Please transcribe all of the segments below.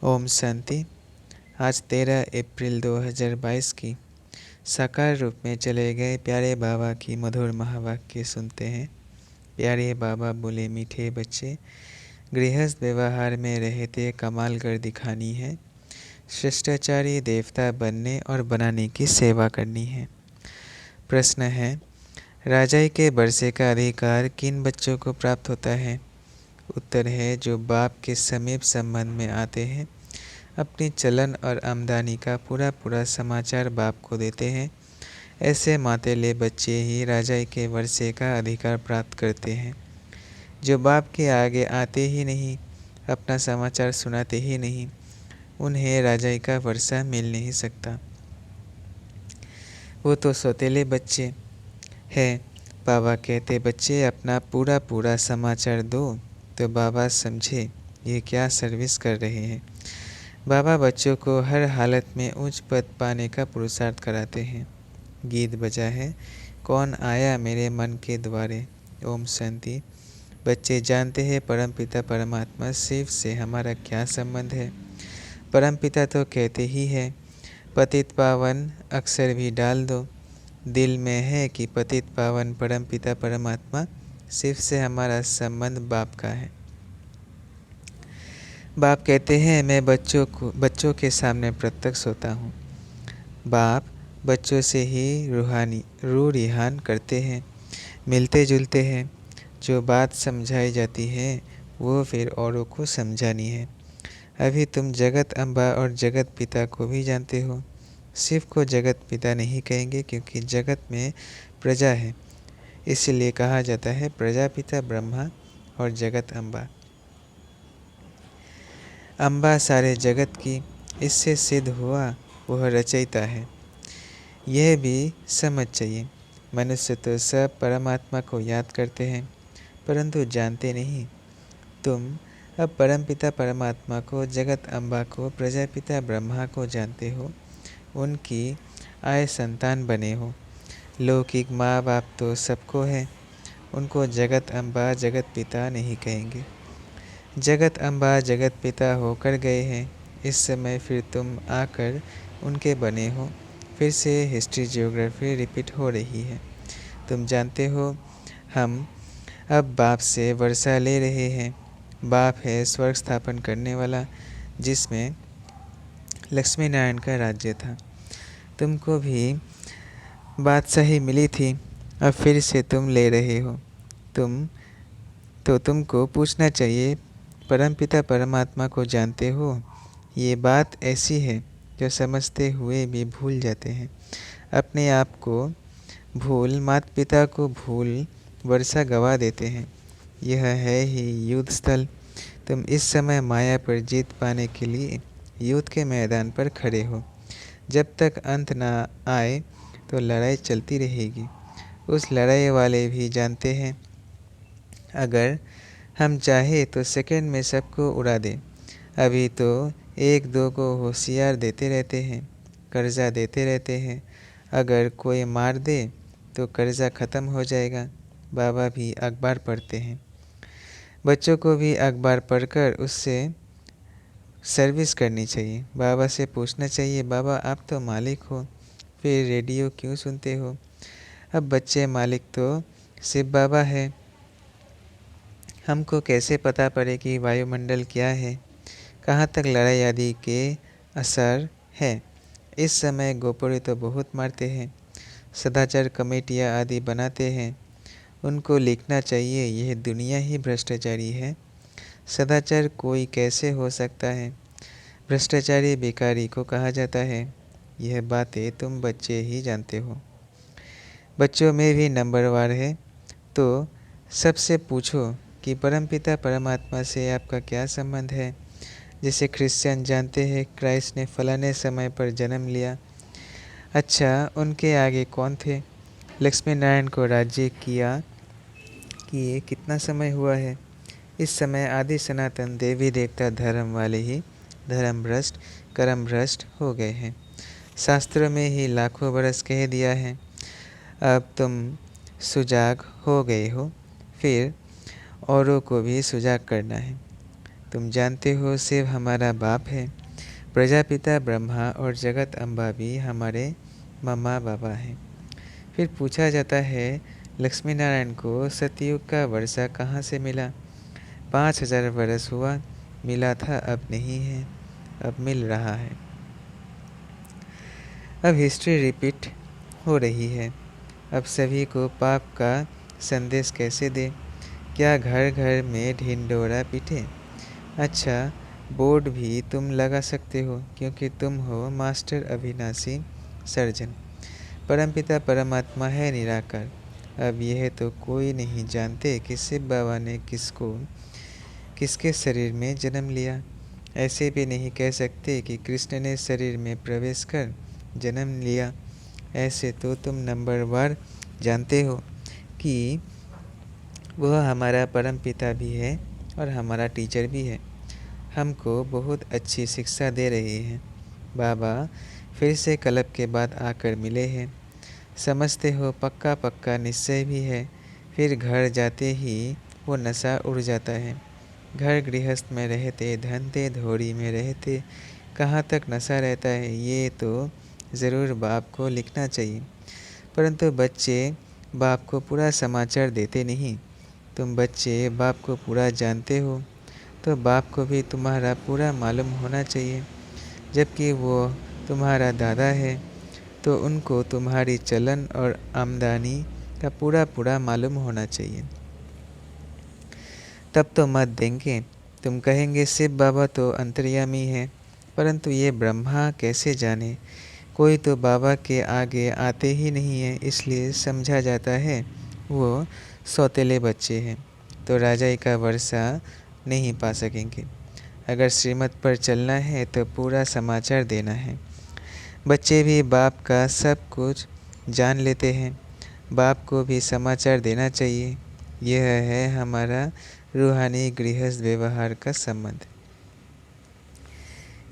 ओम शांति। आज 13 अप्रैल 2022 की साकार रूप में चले गए प्यारे बाबा की मधुर महावाक्य सुनते हैं। प्यारे बाबा बोले, मीठे बच्चे, गृहस्थ व्यवहार में रहते कमाल कर दिखानी है। शिष्टाचारी देवता बनने और बनाने की सेवा करनी है। प्रश्न है, राजाई के बरसे का अधिकार किन बच्चों को प्राप्त होता है? उत्तर है, जो बाप के समीप संबंध में आते हैं, अपनी चलन और आमदनी का पूरा समाचार बाप को देते हैं। ऐसे मातेले बच्चे ही राजाई के वर्षे का अधिकार प्राप्त करते हैं। जो बाप के आगे आते ही नहीं, अपना समाचार सुनाते ही नहीं, उन्हें राजाई का वर्षा मिल नहीं सकता। वो तो सौतेले बच्चे हैं। बाबा कहते, बच्चे अपना पूरा समाचार दो, तो बाबा समझे ये क्या सर्विस कर रहे हैं। बाबा बच्चों को हर हालत में उच्च पद पाने का पुरुषार्थ कराते हैं। गीत बजा है, कौन आया मेरे मन के द्वारे। ओम शांति। बच्चे जानते हैं परमपिता परमात्मा शिव से हमारा क्या संबंध है। परमपिता तो कहते ही है, पतित पावन अक्षर भी डाल दो। दिल में है कि पतित पावन परमपिता परमात्मा शिव से हमारा संबंध बाप का है। बाप कहते हैं, मैं बच्चों के सामने प्रत्यक्ष होता हूँ। बाप बच्चों से ही रूह रिहान करते हैं, मिलते जुलते हैं। जो बात समझाई जाती है वो फिर औरों को समझानी है। अभी तुम जगत अम्बा और जगत पिता को भी जानते हो। शिव को जगत पिता नहीं कहेंगे क्योंकि जगत में प्रजा है, इसलिए कहा जाता है प्रजापिता ब्रह्मा और जगत अम्बा। अम्बा सारे जगत की, इससे सिद्ध हुआ वह रचयिता है। यह भी समझ चाहिए। मनुष्य तो सब परमात्मा को याद करते हैं परंतु जानते नहीं। तुम अब परमपिता परमात्मा को, जगत अम्बा को, प्रजापिता ब्रह्मा को जानते हो। उनकी आय संतान बने हो। लौकिक माँ बाप तो सबको है, उनको जगत अम्बा जगत पिता नहीं कहेंगे। जगत अम्बा जगत पिता होकर गए हैं, इस समय फिर तुम आकर उनके बने हो। फिर से हिस्ट्री जियोग्राफी रिपीट हो रही है। तुम जानते हो, हम अब बाप से वर्षा ले रहे हैं। बाप है स्वर्ग स्थापन करने वाला, जिसमें लक्ष्मी नारायण का राज्य था। तुमको भी बादशाही मिली थी, अब फिर से तुम ले रहे हो। तुमको पूछना चाहिए, परमपिता परमात्मा को जानते हो? ये बात ऐसी है जो समझते हुए भी भूल जाते हैं। अपने आप को भूल, माता पिता को भूल, वर्षा गवा देते हैं। यह है ही युद्ध स्थल। तुम इस समय माया पर जीत पाने के लिए युद्ध के मैदान पर खड़े हो। जब तक अंत ना आए तो लड़ाई चलती रहेगी। उस लड़ाई वाले भी जानते हैं, अगर हम चाहे तो सेकंड में सबको उड़ा दें। अभी तो एक दो को होशियार देते रहते हैं, कर्जा देते रहते हैं। अगर कोई मार दे तो कर्जा ख़त्म हो जाएगा। बाबा भी अखबार पढ़ते हैं। बच्चों को भी अखबार पढ़कर उससे सर्विस करनी चाहिए। बाबा से पूछना चाहिए, बाबा आप तो मालिक हो, फिर रेडियो क्यों सुनते हो? अब बच्चे, मालिक तो शिव बाबा है। हमको कैसे पता पड़े कि वायुमंडल क्या है, कहाँ तक लड़ाई आदि के असर है? इस समय गोपड़े तो बहुत मारते हैं, सदाचार कमेटियाँ आदि बनाते हैं। उनको लिखना चाहिए, यह दुनिया ही भ्रष्टाचारी है। सदाचार कोई कैसे हो सकता है? भ्रष्टाचारी भिखारी को कहा जाता है। यह बातें तुम बच्चे ही जानते हो। बच्चों में भी नंबरवार है, तो सबसे पूछो कि परमपिता परमात्मा से आपका क्या संबंध है। जैसे क्रिश्चियन जानते हैं क्राइस्ट ने फलाने समय पर जन्म लिया। अच्छा, उनके आगे कौन थे? लक्ष्मी नारायण को राज्य किए कितना समय हुआ है? इस समय आदि सनातन देवी देवता धर्म वाले ही धर्म भ्रष्ट, कर्म भ्रष्ट हो गए हैं। शास्त्रों में ही लाखों बरस कह दिया है। अब तुम सुजाग हो गए हो, फिर औरों को भी सुजाग करना है। तुम जानते हो शिव हमारा बाप है, प्रजापिता ब्रह्मा और जगत अम्बा भी हमारे मम्मा बाबा हैं। फिर पूछा जाता है, लक्ष्मी नारायण को सतयुग का वर्षा कहाँ से मिला? 5000 वर्ष हुआ, मिला था अब नहीं है, अब मिल रहा है। अब हिस्ट्री रिपीट हो रही है। अब सभी को पाप का संदेश कैसे दे? क्या घर घर में ढिंडोरा पीटे? अच्छा, बोर्ड भी तुम लगा सकते हो, क्योंकि तुम हो मास्टर अविनाशी सर्जन। परमपिता परमात्मा है निराकार। अब यह तो कोई नहीं जानते कि शिव बाबा ने किसके शरीर में जन्म लिया। ऐसे भी नहीं कह सकते कि कृष्ण ने शरीर में प्रवेश कर जन्म लिया। ऐसे तो तुम नंबरवार जानते हो कि वह हमारा परम पिता भी है और हमारा टीचर भी है। हमको बहुत अच्छी शिक्षा दे रहे हैं। बाबा फिर से कल्प के बाद आकर मिले हैं। समझते हो पक्का पक्का निश्चय भी है। फिर घर जाते ही वो नशा उड़ जाता है। घर गृहस्थ में रहते, धनते धोड़ी में रहते, कहाँ तक नशा रहता है ये तो ज़रूर बाप को लिखना चाहिए। परंतु बच्चे बाप को पूरा समाचार देते नहीं। तुम बच्चे बाप को पूरा जानते हो, तो बाप को भी तुम्हारा पूरा मालूम होना चाहिए। जबकि वो तुम्हारा दादा है, तो उनको तुम्हारी चलन और आमदनी का पूरा पूरा मालूम होना चाहिए। तब तो मत देंगे। तुम कहेंगे शिव बाबा तो अंतर्यामी है, परंतु ये ब्रह्मा कैसे जाने? कोई तो बाबा के आगे आते ही नहीं है, इसलिए समझा जाता है वो सौतेले बच्चे हैं, तो राजाई का वर्षा नहीं पा सकेंगे। अगर श्रीमत पर चलना है तो पूरा समाचार देना है। बच्चे भी बाप का सब कुछ जान लेते हैं। बाप को भी समाचार देना चाहिए। यह है हमारा रूहानी गृहस्थ व्यवहार का संबंध।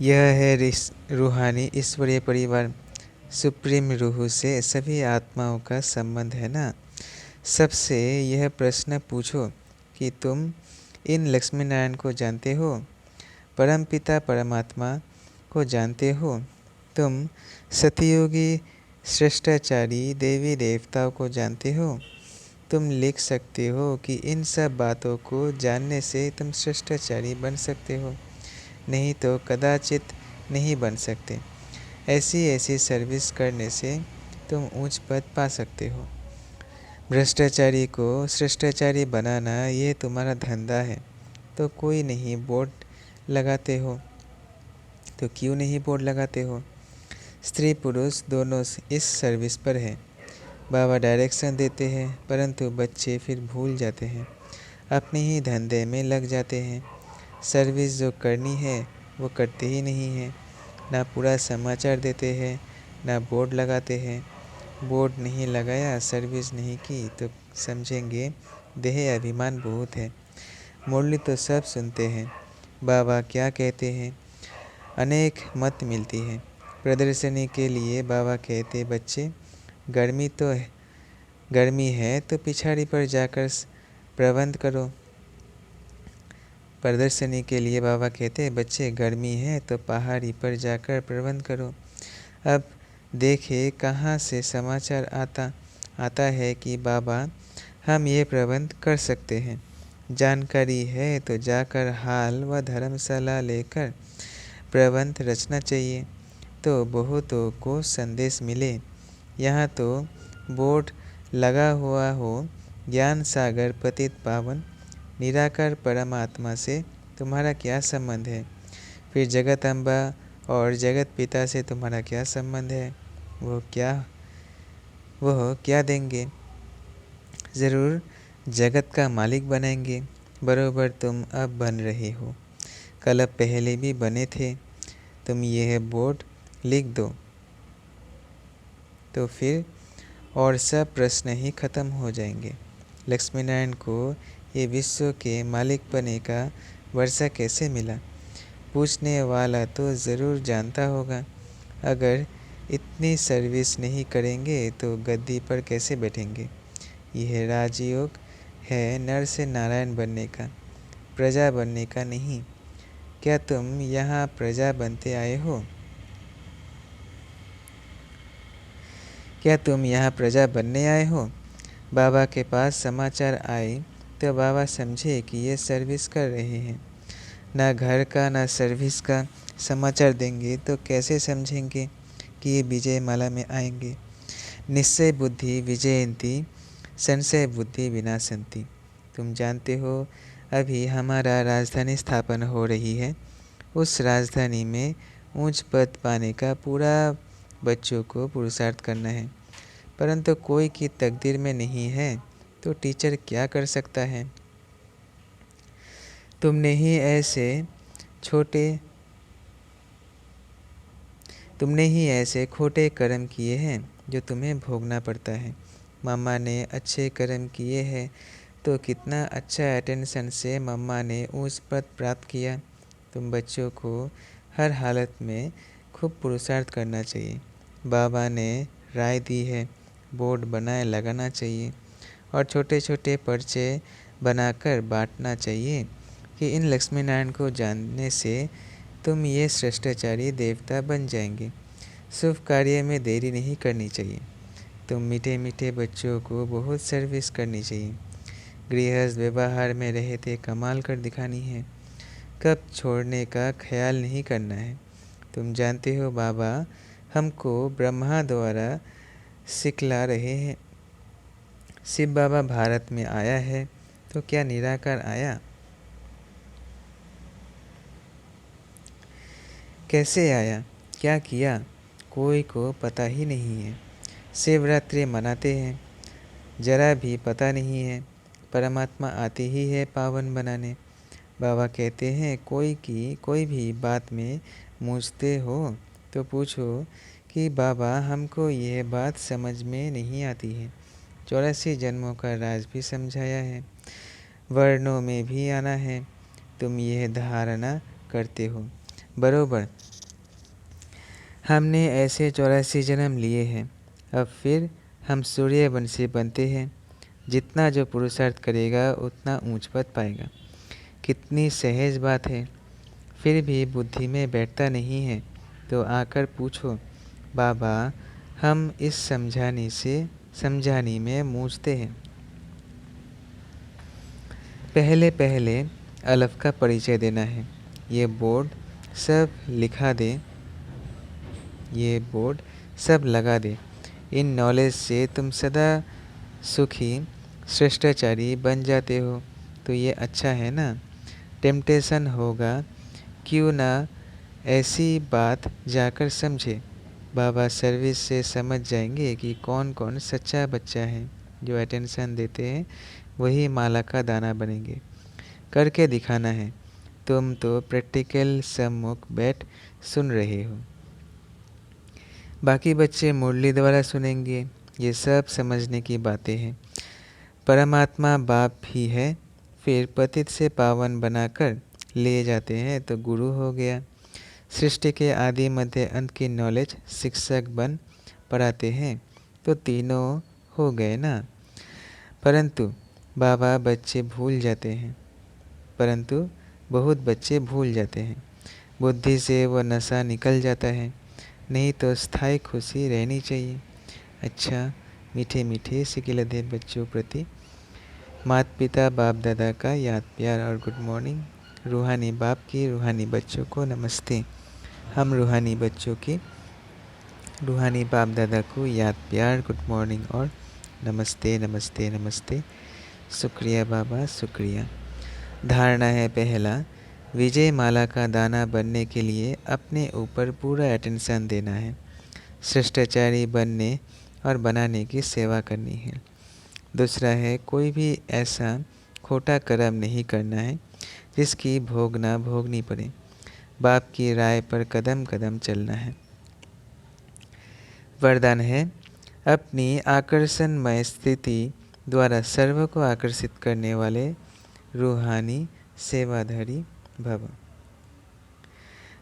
यह है रूहानी ईश्वरीय परिवार। सुप्रीम रूह से सभी आत्माओं का संबंध है ना। सबसे यह प्रश्न पूछो कि तुम इन लक्ष्मी नारायण को जानते हो? परमपिता परमात्मा को जानते हो? तुम सतयोगी श्रेष्ठाचारी देवी देवताओं को जानते हो? तुम लिख सकते हो कि इन सब बातों को जानने से तुम श्रेष्ठाचारी बन सकते हो, नहीं तो कदाचित नहीं बन सकते। ऐसी ऐसी सर्विस करने से तुम ऊंच पद पा सकते हो। भ्रष्टाचारी को श्रेष्ठाचारी बनाना ये तुम्हारा धंधा है, तो कोई नहीं बोर्ड लगाते हो। तो क्यों नहीं बोर्ड लगाते हो? स्त्री पुरुष दोनों इस सर्विस पर है। बाबा डायरेक्शन देते हैं, परंतु बच्चे फिर भूल जाते हैं, अपने ही धंधे में लग जाते हैं। सर्विस जो करनी है वो करते ही नहीं हैं। ना पूरा समाचार देते हैं, ना बोर्ड लगाते हैं। बोर्ड नहीं लगाया, सर्विस नहीं की, तो समझेंगे देह अभिमान बहुत है। मुरली तो सब सुनते हैं, बाबा क्या कहते हैं। अनेक मत मिलती है। प्रदर्शनी के लिए बाबा कहते, बच्चे गर्मी है तो पिछाड़ी पर जाकर प्रबंध करो। प्रदर्शनी के लिए बाबा कहते, बच्चे गर्मी है तो पहाड़ी पर जाकर प्रबंध करो। अब देखे कहाँ से समाचार आता है कि बाबा हम ये प्रबंध कर सकते हैं। जानकारी है तो जाकर हाल व धर्मशाला लेकर प्रबंध रचना चाहिए, तो बहुतों को संदेश मिले। यहाँ तो बोर्ड लगा हुआ हो, ज्ञान सागर पतित पावन निराकार परमात्मा से तुम्हारा क्या संबंध है? फिर जगत अम्बा और जगत पिता से तुम्हारा क्या संबंध है? वह क्या देंगे? ज़रूर जगत का मालिक बनाएंगे। बरोबर तुम अब बन रहे हो, कल पहले भी बने थे। तुम यह बोर्ड लिख दो तो फिर और सब प्रश्न ही खत्म हो जाएंगे। लक्ष्मी नारायण को ये विश्व के मालिक बने का वर्षा कैसे मिला? पूछने वाला तो ज़रूर जानता होगा। अगर इतनी सर्विस नहीं करेंगे तो गद्दी पर कैसे बैठेंगे? यह राजयोग है नर से नारायण बनने का, प्रजा बनने का नहीं। क्या तुम यहाँ प्रजा बनते आए हो? क्या तुम यहाँ प्रजा बनने आए हो? बाबा के पास समाचार आए तो बाबा समझे कि ये सर्विस कर रहे हैं। ना घर का ना सर्विस का समाचार देंगे तो कैसे समझेंगे कि ये विजय माला में आएंगे। निश्चय बुद्धि विजयंती, संशय बुद्धि विनाशंती। तुम जानते हो अभी हमारा राजधानी स्थापन हो रही है। उस राजधानी में ऊंच पद पाने का पूरा बच्चों को पुरुषार्थ करना है, परंतु कोई की तकदीर में नहीं है तो टीचर क्या कर सकता है। तुमने ही ऐसे खोटे कर्म किए हैं जो तुम्हें भोगना पड़ता है। मम्मा ने अच्छे कर्म किए हैं तो कितना अच्छा अटेंशन से मम्मा ने उस पद प्राप्त किया। तुम बच्चों को हर हालत में खूब पुरुषार्थ करना चाहिए। बाबा ने राय दी है, बोर्ड बनाए लगाना चाहिए और छोटे छोटे पर्चे बनाकर बांटना चाहिए कि इन लक्ष्मी नारायण को जानने से तुम ये श्रेष्ठाचारी देवता बन जाएंगे। शुभ कार्य में देरी नहीं करनी चाहिए। तुम मीठे मीठे बच्चों को बहुत सर्विस करनी चाहिए। गृहस्थ व्यवहार में रहते कमाल कर दिखानी है। कब छोड़ने का ख्याल नहीं करना है। तुम जानते हो बाबा हमको ब्रह्मा द्वारा सिखला रहे हैं। शिव बाबा भारत में आया है तो क्या निराकार आया? कैसे आया, क्या किया, कोई को पता ही नहीं है। शिवरात्रि मनाते हैं, जरा भी पता नहीं है। परमात्मा आते ही है पावन बनाने। बाबा कहते हैं कोई भी बात में मूझते हो तो पूछो कि बाबा हमको यह बात समझ में नहीं आती है। 84 जन्मों का राज भी समझाया है, वर्णों में भी आना है। तुम यह धारणा करते हो बरोबर। हमने ऐसे 84 जन्म लिए हैं। अब फिर हम सूर्यवंशी बनते हैं। जितना जो पुरुषार्थ करेगा उतना ऊंच पद पाएगा। कितनी सहज बात है, फिर भी बुद्धि में बैठता नहीं है तो आकर पूछो बाबा हम इस समझाने में मूझते हैं। पहले पहले अलफ का परिचय देना है। ये बोर्ड सब लगा दे। इन नॉलेज से तुम सदा सुखी श्रेष्ठाचारी बन जाते हो तो ये अच्छा है ना। टेम्पटेशन होगा, क्यों ना ऐसी बात जाकर समझे। बाबा सर्विस से समझ जाएंगे कि कौन कौन सच्चा बच्चा है। जो अटेंशन देते हैं वही माला का दाना बनेंगे। करके दिखाना है। तुम तो प्रैक्टिकल सम्मुख बैठ सुन रहे हो, बाकी बच्चे मुरली द्वारा सुनेंगे। ये सब समझने की बातें हैं। परमात्मा बाप भी है, फिर पतित से पावन बनाकर ले जाते हैं तो गुरु हो गया। सृष्टि के आदि मध्य अंत की नॉलेज शिक्षक बन पढ़ाते हैं तो तीनों हो गए ना। परंतु बाबा बच्चे भूल जाते हैं, बहुत बच्चे भूल जाते हैं। बुद्धि से वह नशा निकल जाता है, नहीं तो स्थायी खुशी रहनी चाहिए। अच्छा, मीठे मीठे सिकिलधे बच्चों प्रति माता पिता बाप दादा का याद प्यार और गुड मॉर्निंग। रूहानी बाप की रूहानी बच्चों को नमस्ते। हम रूहानी बच्चों की रूहानी बाप दादा को याद प्यार गुड मॉर्निंग और नमस्ते नमस्ते नमस्ते। शुक्रिया बाबा, शुक्रिया। धारणा है पहला, विजय माला का दाना बनने के लिए अपने ऊपर पूरा अटेंशन देना है। श्रेष्ठाचारी बनने और बनाने की सेवा करनी है। दूसरा है कोई भी ऐसा खोटा कर्म नहीं करना है जिसकी भोगनी पड़े। बाप की राय पर कदम कदम चलना है। वरदान है अपनी आकर्षणमय स्थिति द्वारा सर्व को आकर्षित करने वाले रूहानी सेवाधारी भव।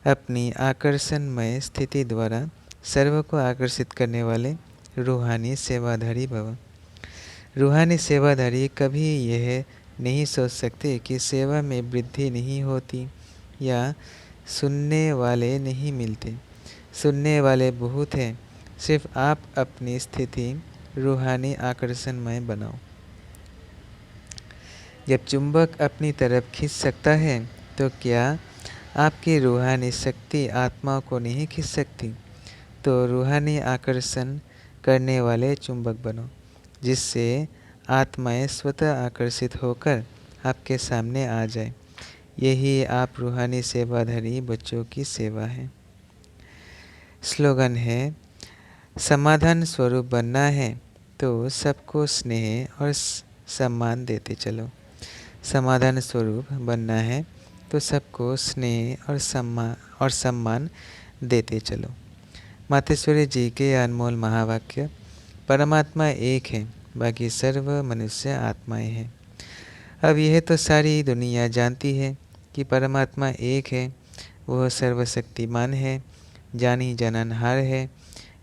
अपनी आकर्षणमय स्थिति द्वारा सर्व को आकर्षित करने वाले रूहानी सेवाधारी भव। रूहानी सेवाधारी कभी यह नहीं सोच सकते कि सेवा में वृद्धि नहीं होती, या सुनने वाले नहीं मिलते। सुनने वाले बहुत हैं, सिर्फ आप अपनी स्थिति रूहानी आकर्षणमय बनाओ। जब चुंबक अपनी तरफ खींच सकता है तो क्या आपकी रूहानी शक्ति आत्मा को नहीं खींच सकती? तो रूहानी आकर्षण करने वाले चुंबक बनो, जिससे आत्माएं स्वतः आकर्षित होकर आपके सामने आ जाए। यही आप रूहानी सेवाधारी बच्चों की सेवा है। स्लोगन है, समाधान स्वरूप बनना है तो सबको स्नेह और सम्मान देते चलो। समाधान स्वरूप बनना है तो सबको स्नेह और सम्मान देते चलो। मातेश्वरी जी के अनमोल महावाक्य, परमात्मा एक है, बाकी सर्व मनुष्य आत्माएं हैं। अब यह तो सारी दुनिया जानती है कि परमात्मा एक है, वह सर्वशक्तिमान है, जानी जाननहार है।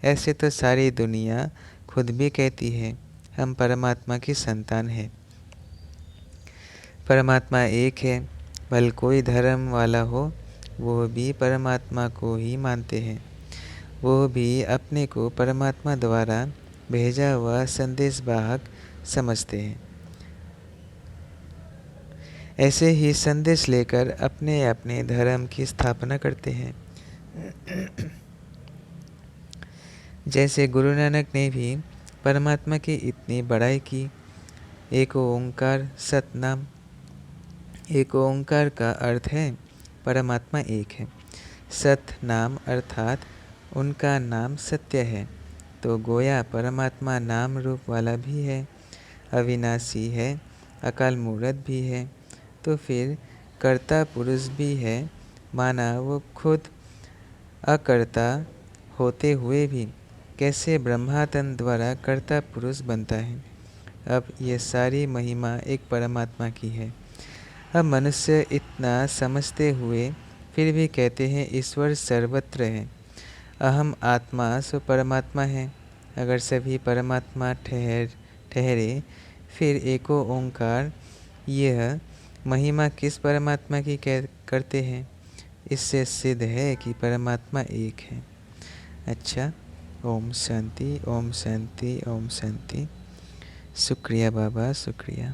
ऐसे तो सारी दुनिया खुद भी कहती है, हम परमात्मा की संतान हैं। परमात्मा एक है, भले कोई धर्म वाला हो, वो भी परमात्मा को ही मानते हैं। वो भी अपने को परमात्मा द्वारा भेजा हुआ संदेशवाहक समझते हैं। ऐसे ही संदेश लेकर अपने अपने धर्म की स्थापना करते हैं। जैसे गुरु नानक ने भी परमात्मा की इतनी बड़ाई की। एक ओंकार सतनाम। एक ओंकार का अर्थ है परमात्मा एक है। सत नाम अर्थात उनका नाम सत्य है। तो गोया परमात्मा नाम रूप वाला भी है, अविनाशी है, अकाल मूर्त भी है। तो फिर कर्ता पुरुष भी है, माना वो खुद अकर्ता होते हुए भी कैसे ब्रह्मातन द्वारा कर्ता पुरुष बनता है। अब ये सारी महिमा एक परमात्मा की है। अब मनुष्य इतना समझते हुए फिर भी कहते हैं ईश्वर सर्वत्र है। अहम आत्मा सो परमात्मा है। अगर सभी परमात्मा ठहरे फिर एको ओंकार, यह महिमा किस परमात्मा की करते हैं? इससे सिद्ध है कि परमात्मा एक है। अच्छा, ओम शांति, ओम शांति, ओम शांति। शुक्रिया बाबा, शुक्रिया।